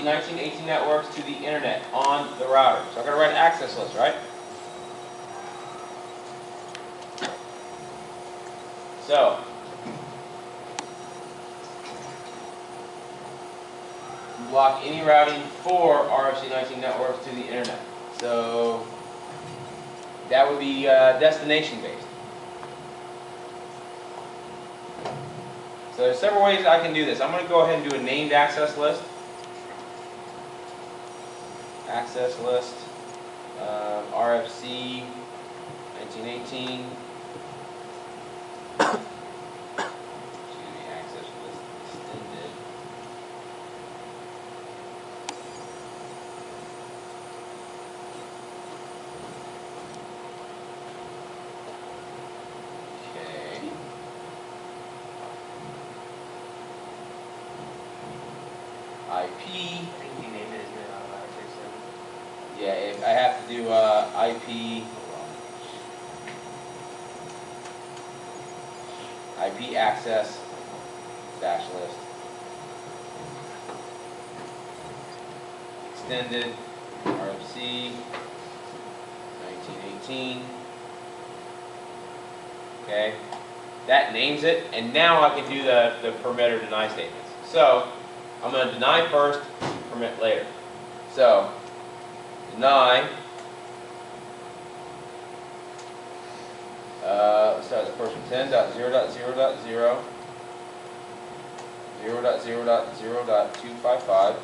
RFC 1918 networks to the internet on the router. So I'm going to write an access list, right? So block any routing for RFC 19 networks to the internet. So that would be destination based. So there's several ways I can do this. I'm going to go ahead and do a named access list. Access list, RFC 1918. Excuse me, access list extended. Okay. IP. Yeah, if I have to do IP access dash list extended RFC 1918. Okay, that names it, and now I can do the permit or deny statements. So I'm going to deny first, permit later. So deny, let's start the first one, 10.0.0.0, 0.0.0.255,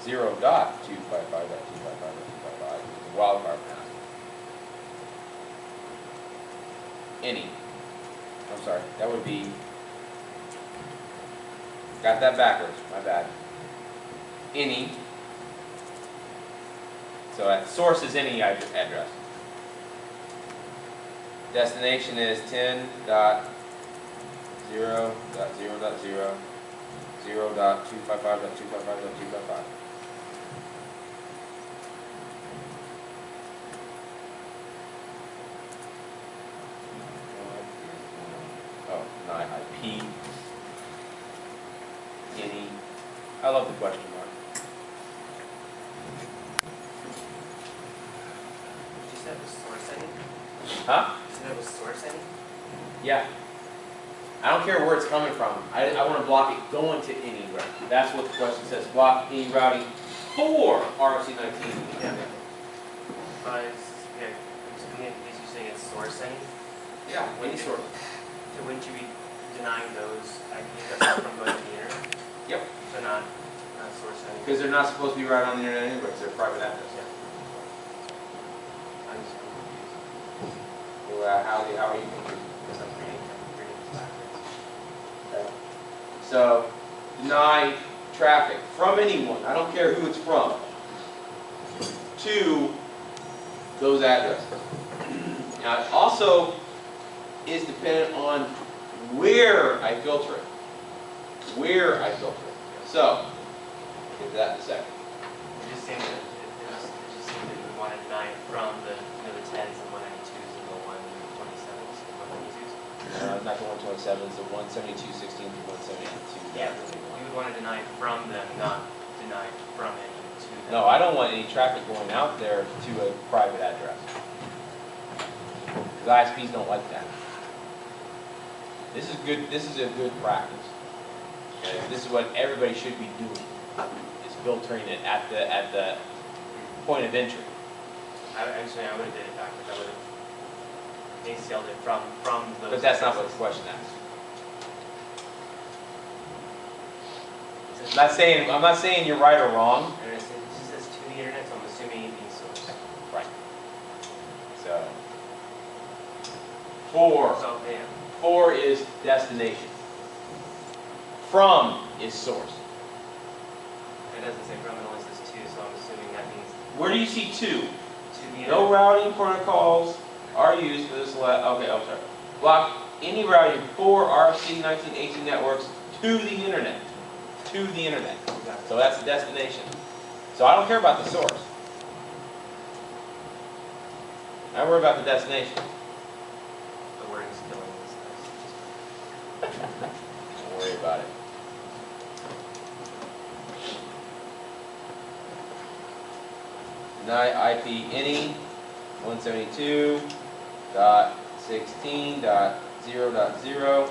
0.255.255.255, wildcard path. Any. I'm sorry, that would be, got that backwards, my bad. Any. So at source is any address. Destination is 10.0.0.0, 0.255.255.255. Oh, not IP. Any. I love the question mark. Huh? Does it have a source any? Yeah. I don't care where it's coming from. I want to block it going to any routing. That's what the question says. Block any routing for RFC 19. Yeah. Yeah. Is you saying it's source any? Yeah, any source. So wouldn't you be denying those IP addresses from going to the internet? Yep. So not source any? Because they're not supposed to be right on the internet anyway. They're private address. Yeah. I'm just confused. Well, how are you confused? Because I'm reading this backwards. Okay. So, deny traffic from anyone, I don't care who it's from, to those addresses. Now, it also is dependent on where I filter it. Where I filter it. So, get to that in a second. It just seems that you would want to deny it from the 10s and 192s and the 127s and 192s. Not the 127s, the 172.16 to 172. Yeah, you would want to deny it from them, not deny it from any to them. No, I don't want any traffic going out there to a private address. Because ISPs don't like that. This is good. This is a good practice. Okay? This is what everybody should be doing. Is filtering it at the point of entry. I would have did it backwards. I would have ACL'd it from those. But that's not what the question asks. I'm not saying you're right or wrong. And it just says to the internet, so I'm assuming it means source. Right. So for. So yeah. For is destination. From is source. It doesn't say from, it only says to, so I'm assuming that means Where do you see to? to the internet. No routing protocols are used for this. Okay, I'm sorry. Block any routing for RFC 1918 networks to the internet. To the internet. So that's the destination. So I don't care about the source. I worry about the destination. The wording's killing this. Don't worry about it. deny IP any 172.16.0.0.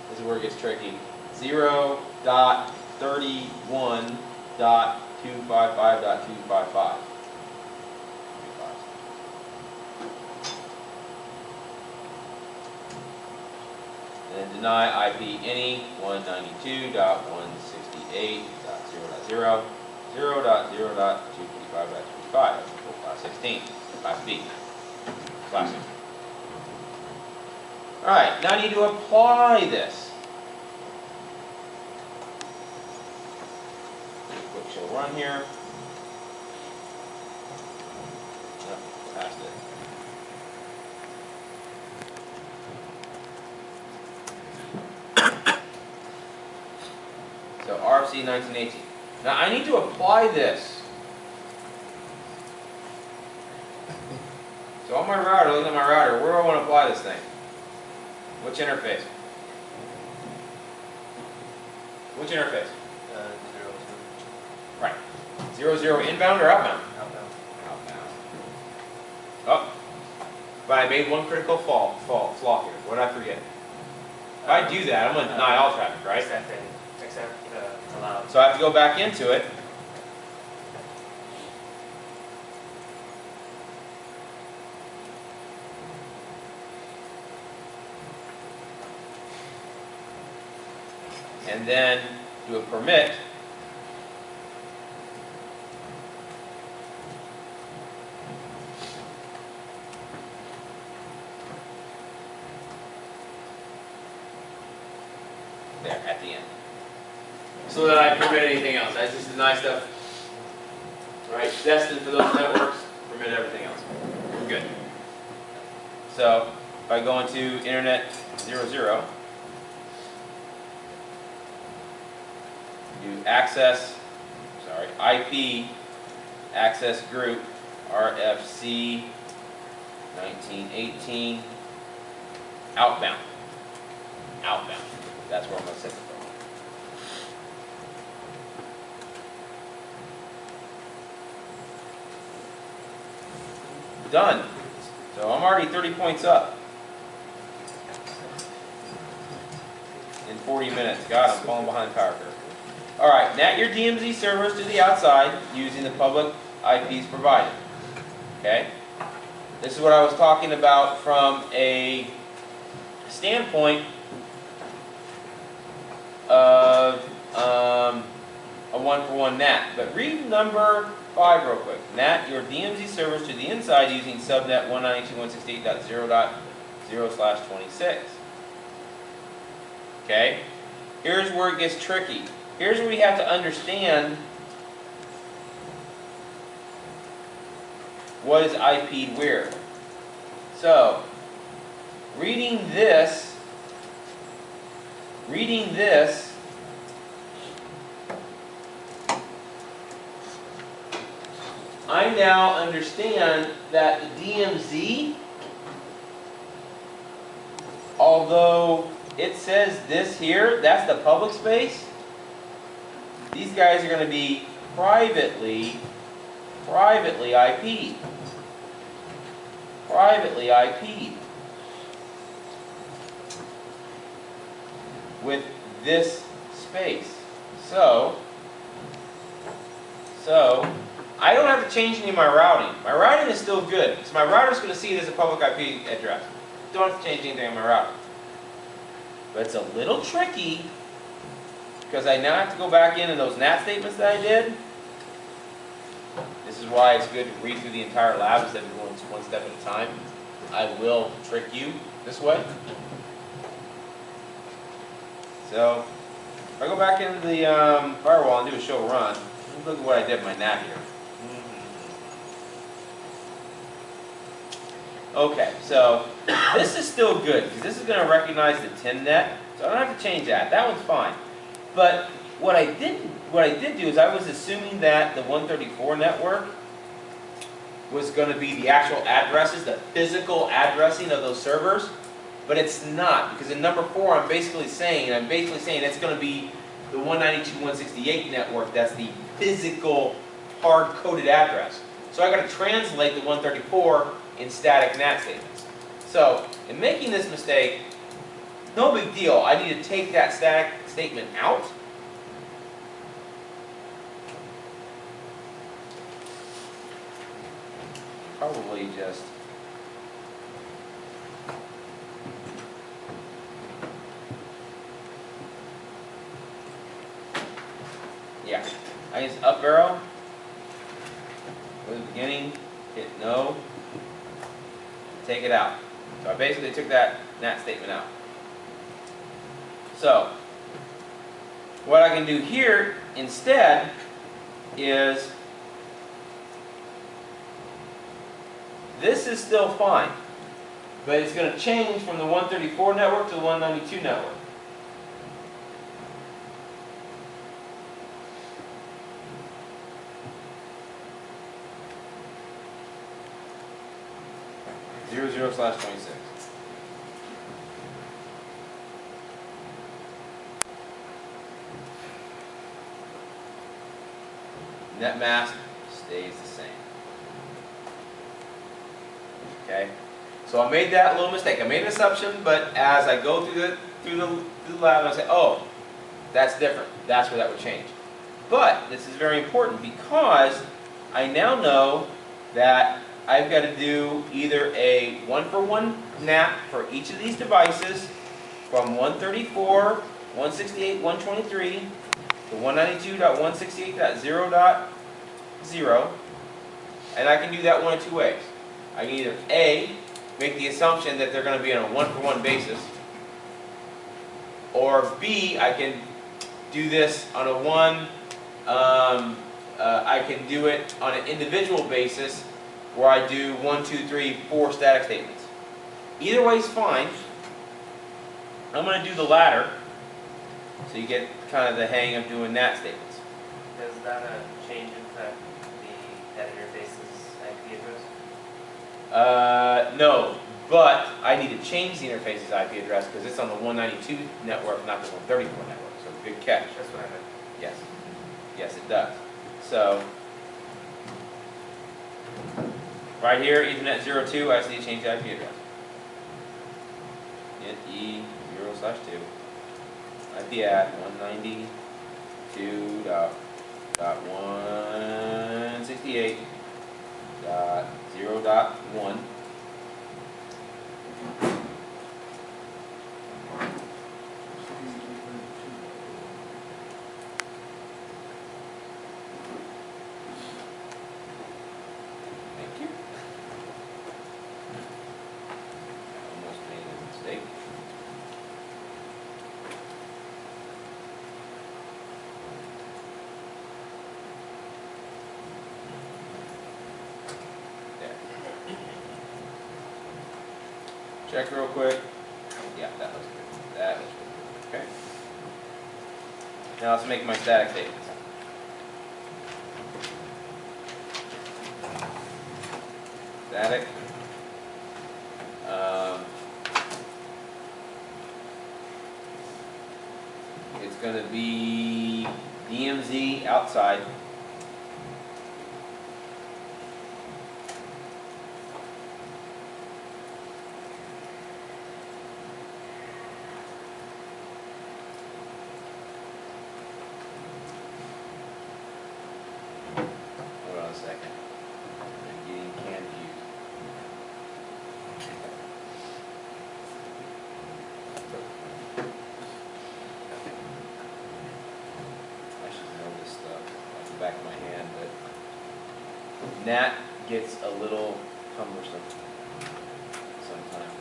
This is where it gets tricky. 0.31.255.255. And then deny IP any 192.168.0.0. 0.0.255.255. That's class 16. Class B. Classic. Alright, now I need to apply this. Do a quick show run here. Yep, passed it. So RFC 1918. Now I need to apply this. So on my router, look at my router, where do I want to apply this thing? Which interface? Which interface? 0, 2. Right. 00 inbound or outbound? Outbound. Outbound. Oh. But I made one critical flaw here. What did I forget? If I do that, I'm going to deny all traffic, right? Except allowed. So I have to go back into it. And then do a permit. There, at the end. So that I permit anything else. That's just the nice stuff. Right? Destined for those networks, permit everything else. We're good. So if I go into internet 00, do access, IP access group RFC 1918 outbound. Outbound. That's where I'm going to set it from. Done. So I'm already 30 points up in 40 minutes. God, I'm falling behind the power curve. Alright, NAT your DMZ servers to the outside using the public IPs provided. Okay? This is what I was talking about from a standpoint of a one-for-one NAT. But read number 5 real quick. NAT your DMZ servers to the inside using subnet 192.168.0.0/26. Okay? Here's where it gets tricky. Here's where we have to understand what is IP'd where. So, reading this, I now understand that the DMZ, although it says this here, that's the public space, these guys are going to be privately IP'd. Privately IP'd. With this space. So I don't have to change any of my routing. My routing is still good. So my router is going to see it as a public IP address. Don't have to change anything on my router. But it's a little tricky because I now have to go back into those NAT statements that I did. This is why it's good to read through the entire lab instead of going one step at a time. I will trick you this way. So if I go back into the firewall and do a show run, look at what I did with my NAT here. Okay, so this is still good because this is going to recognize the 10 net, so I don't have to change that. That one's fine. But what I did do is I was assuming that the 134 network was going to be the actual addresses, the physical addressing of those servers, but it's not, because in number 4 I'm basically saying it's going to be the 192.168 network that's the physical hard-coded address. So I got to translate the 134 in static NAT statements. So in making this mistake, no big deal. I need to take that static statement out. Probably just yeah. I use up arrow. Go to the beginning, hit no, take it out. So I basically took that NAT statement out. So what I can do here instead is this is still fine, but it's going to change from the 134 network to the 192 network. /26. Net mask stays the same. Okay, so I made that little mistake. I made an assumption, but as I go through the lab, I say, oh, that's different. That's where that would change. But this is very important because I now know that I've got to do either a 1-for-1 NAT for each of these devices from 134, 168, 123 to 192.168.0.0, and I can do that one of two ways. I can either A, make the assumption that they're going to be on a 1-for-1 basis, or B, I can do this on a I can do it on an individual basis where I do 1, 2, 3, 4 static statements. Either way is fine. I'm going to do the latter, so you get kind of the hang of doing NAT statements. Does that change affect that interface's IP address? No, but I need to change the interface's IP address because it's on the 192 network, not the 134 network. So good catch. That's what I meant. Yes. Yes, it does. So right here, Ethernet 02, I just need to change the IP address. Int E0/2. IP at 192.168.0.1. Thank you. Almost made a mistake. Check real quick. Yeah, that looks good. That looks good. Okay. Now let's make my static statements. Static. It's going to be DMZ outside. Hold on a second. I'm getting confused. I should know this stuff off the back of my hand, but NAT gets a little cumbersome sometimes.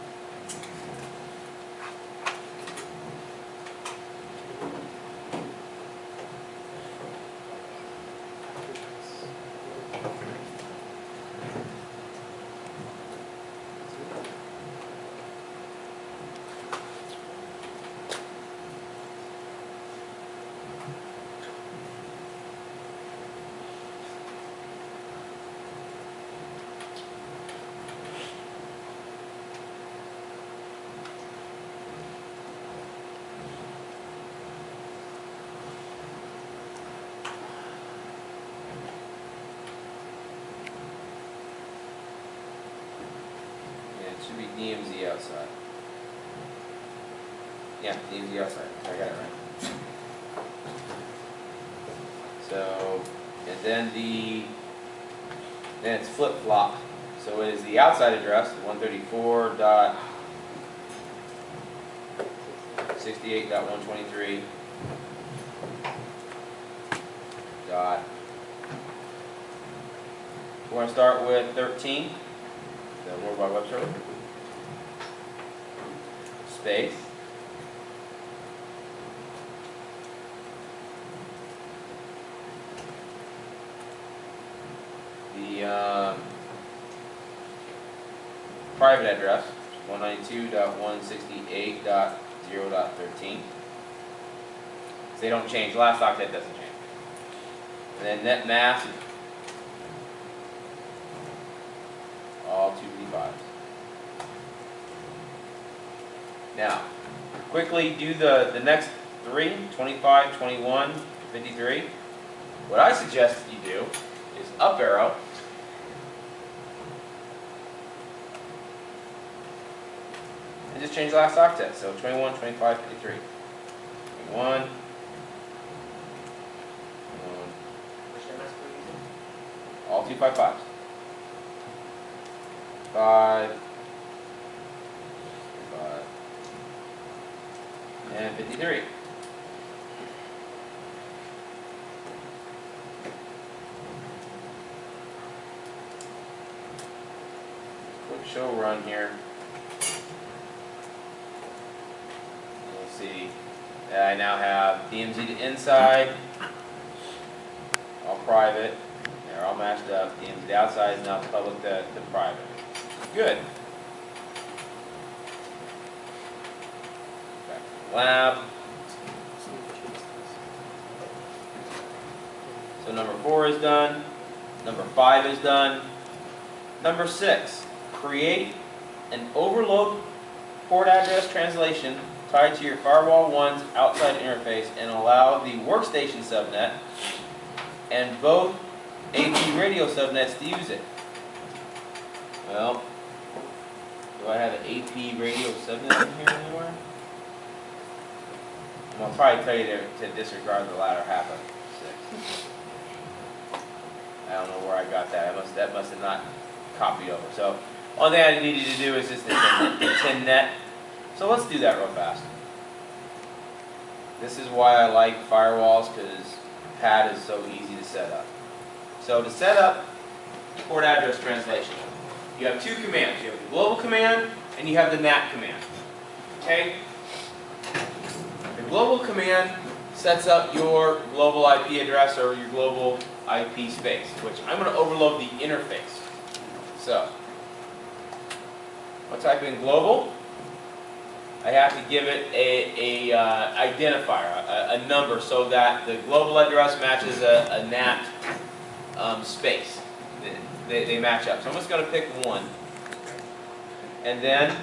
be DMZ outside. Yeah, DMZ outside. I got it right. So, and then then it's flip-flop. So it is the outside address, 134.68.123. We're going to start with 13, the World Wide Web server. Space. The private address, 192.168.0.13. So they don't change. Last octet doesn't change. And then net mask, all 255s. Now, quickly do the next three, 25, 21, 53. What I suggest that you do is up arrow, and just change the last octet. So 21, 25, 53. 21. All 255s. 5, 5, and 53. Quick show run here. You'll see that I now have DMZ to inside, all private. They're all matched up. DMZ to outside is now public to private. Good. Back to the lab. So number 4 is done. Number 5 is done. Number 6, create an overload port address translation tied to your firewall 1's outside interface and allow the workstation subnet and both AP radio subnets to use it. Well, do I have an AP radio subnet in here anywhere? I'll probably tell you to disregard the latter half of 6. I don't know where I got that. That must have not copied over. So, one thing I needed to do is just the 10 net. So let's do that real fast. This is why I like firewalls, because PAD is so easy to set up. So to set up port address translation, you have 2 commands. You have the global command and you have the NAT command. Okay? The global command sets up your global IP address or your global IP space, which I'm going to overload the interface. So, I'll type in global. I have to give it a identifier, a number, so that the global address matches a NAT space. They match up. So I'm just going to pick 1. And then,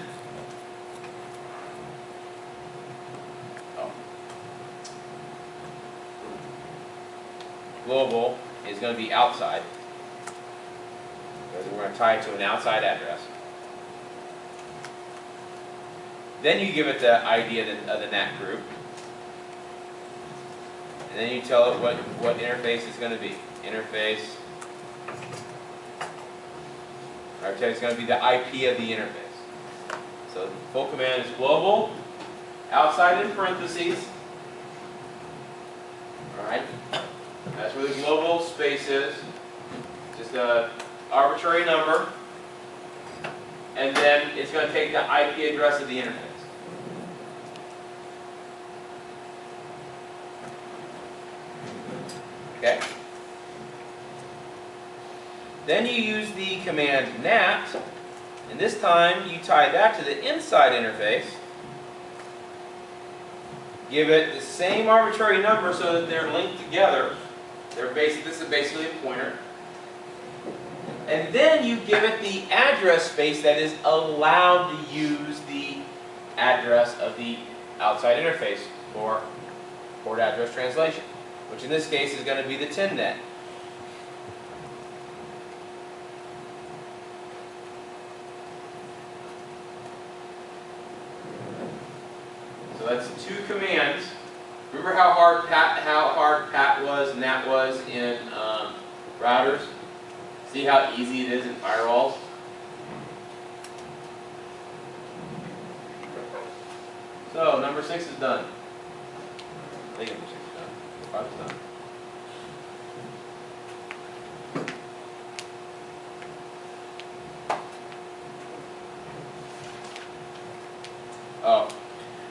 global is going to be outside, because we're going to tie it to an outside address. Then you give it the ID of the NAT group. And then you tell it what interface it's going to be. Interface. It's going to be the IP of the interface. So the full command is global, outside in parentheses. Alright. That's where the global space is. Just an arbitrary number. And then it's going to take the IP address of the interface. Okay? Then you use the command NAT, and this time you tie that to the inside interface. Give it the same arbitrary number so that they're linked together. This is basically a pointer. And then you give it the address space that is allowed to use the address of the outside interface for port address translation, which in this case is going to be the 10 net. that's 2 commands. Remember how hard pat was and that was in routers? See how easy it is in firewalls? So number 6 is done. I think number 6 is done. 5 is done. Oh,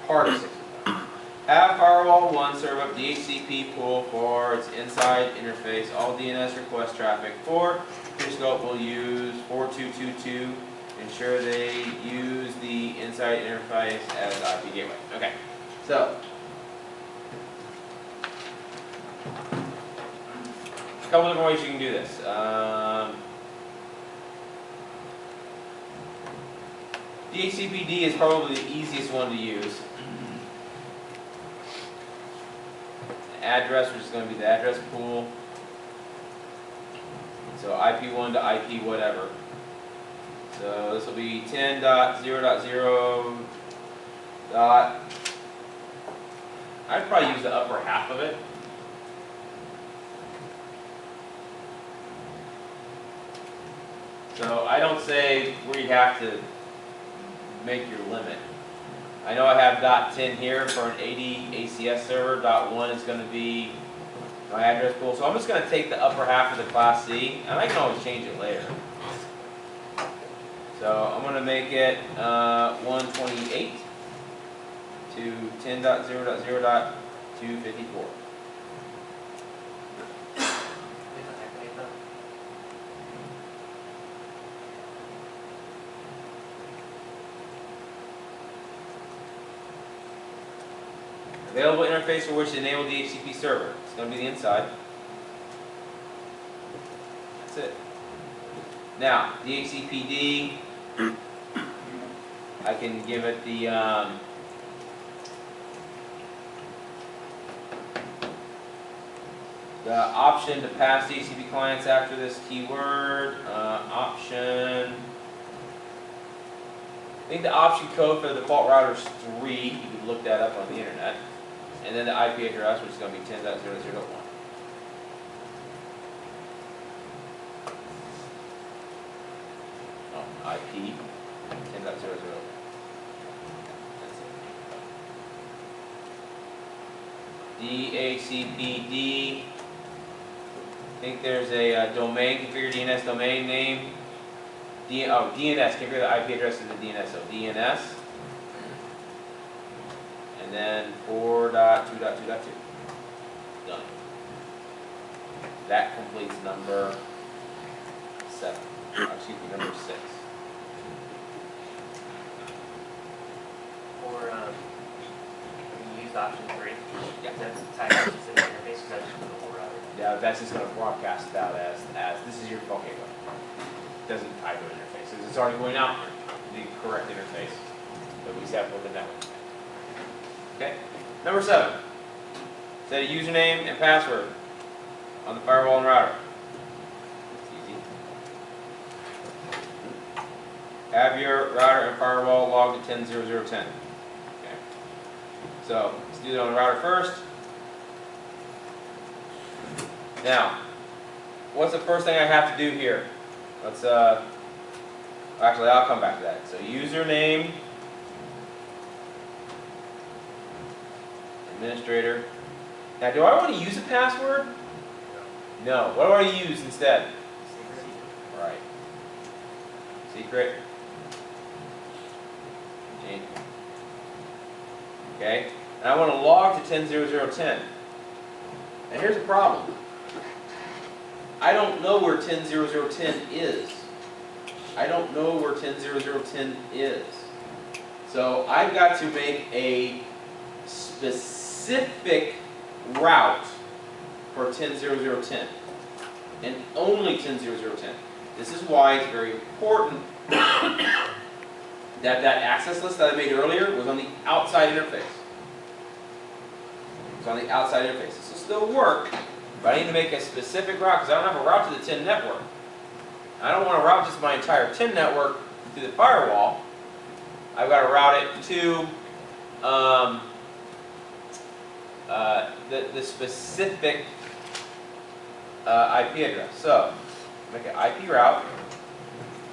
part of 6 is done. Have firewall 1 serve up DHCP pool for its inside interface. All DNS request traffic for your scope will use 4222. Ensure they use the inside interface as IP gateway. Okay, so a couple different ways you can do this. DHCPD is probably the easiest one to use. Address, which is going to be the address pool. So IP1 to IP whatever. So this will be 10.0.0. I'd probably use the upper half of it. So I don't say where you have to make your limit. I know I have .10 here for an 80 ACS server. .1 is going to be my address pool. So I'm just going to take the upper half of the class C, and I can always change it later. So I'm going to make it 128 to 10.0.0.254. Available interface for which to enable the DHCP server. It's going to be the inside. That's it. Now, DHCPD, I can give it the option to pass DHCP clients after this keyword. Option. I think the option code for the default router is 3. You can look that up on the internet. And then the IP address, which is going to be 10.0.0.1. IP 10.0.0. That's it. DHCPD. I think there's a domain, configure DNS domain name. DNS, configure the IP address to the DNS. So DNS. And then 4.2.2.2. Done. That completes number 7. Excuse me, number 6. Or you use option 3. Yeah. That's tied to the interface, because that's just for the whole router. Yeah, that's just going to broadcast it out as this is your default gateway. It doesn't tie to an interface. It's already going out the correct interface that we set for the network. Okay. Number 7. Set a username and password on the firewall and router. It's easy. Have your router and firewall logged to 10.0.0.10. Okay. So let's do that on the router first. Now, what's the first thing I have to do here? Let's actually I'll come back to that. So username, administrator. Now, do I want to use a password? No. What do I use instead? Secret. Right. Secret. Change. Okay. And I want to log to 10.0.0.10. And here's the problem. I don't know where 10.0.0.10 is. I don't know where 10.0.0.10 is. So I've got to make a specific route for 10.0.0.10. And only 10.0.0.10. This is why it's very important that that access list that I made earlier was on the outside interface. It's on the outside interface. This will still work, but I need to make a specific route because I don't have a route to the 10 network. I don't want to route just my entire 10 network to the firewall. I've got to route it to the specific IP address. So, make an IP route,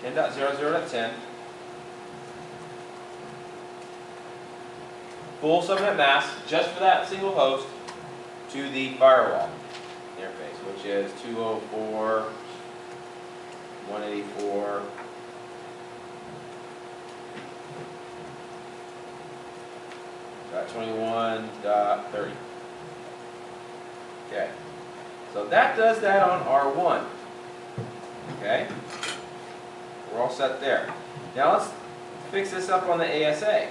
10.00.10, full subnet mask just for that single host to the firewall interface, which is 204.184.21.30. Okay, so that does that on R1. Okay, we're all set there. Now let's fix this up on the ASA.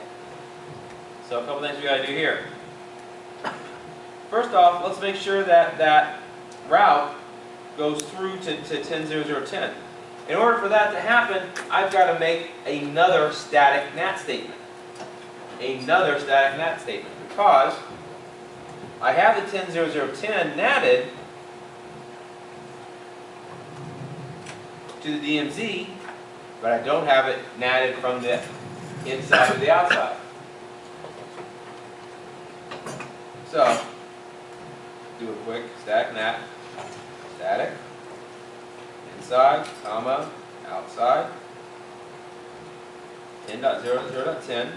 So a couple things we got to do here. First off, let's make sure that that route goes through to 10.00.10. In order for that to happen, I've got to make another static NAT statement. Another static NAT statement, because I have the 10.00.10 natted to the DMZ, but I don't have it natted from the inside to the outside. So, do a quick static NAT, static, inside, comma, outside, 10.00.10,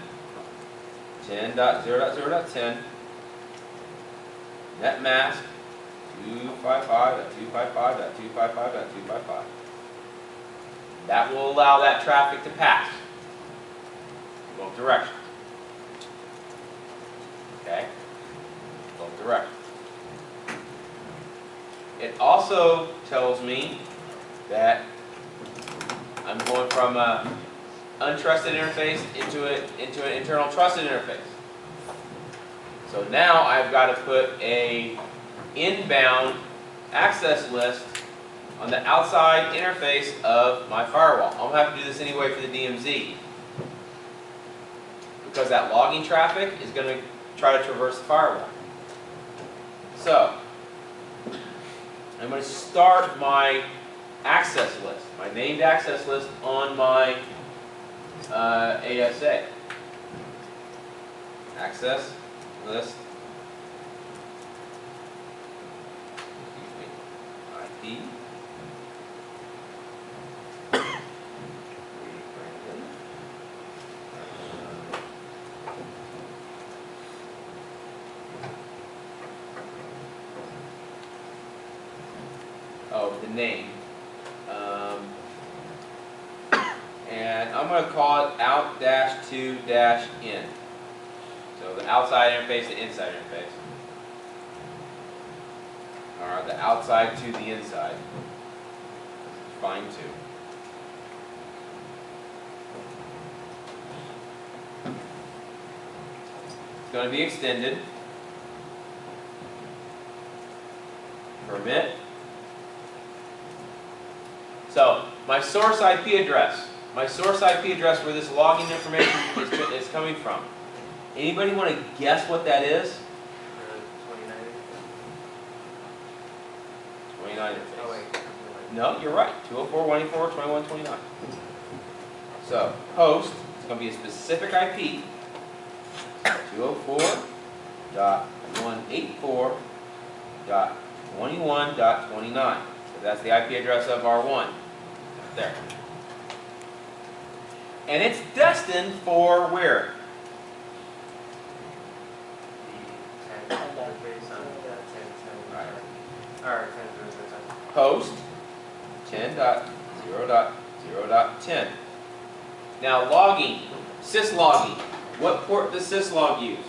10.00.10, net mask, 255.255.255.255. That will allow that traffic to pass in both directions. Okay? Both directions. It also tells me that I'm going from an untrusted interface into an internal trusted interface. So now I've got to put a inbound access list on the outside interface of my firewall. I'm going to have to do this anyway for the DMZ, because that logging traffic is going to try to traverse the firewall. So, I'm going to start my access list, my named access list on my ASA. Access list, IP, the name, and I'm going to call it out-to-in. So the outside interface, the inside interface, or the outside to the inside. Fine too. It's going to be extended. Permit. So my source IP address where this logging information is coming from. Anybody want to guess what that is? 29 interface. Oh wait. No, you're right. 204.184.21.29. So host is going to be a specific IP. 204.184.21.29. So that's the IP address of R1. There. And it's destined for where? The 10 interface on the 10.10. Right. Or 10.00.10. Host 10.0.0.10. Now logging, syslogging. What port does syslog use?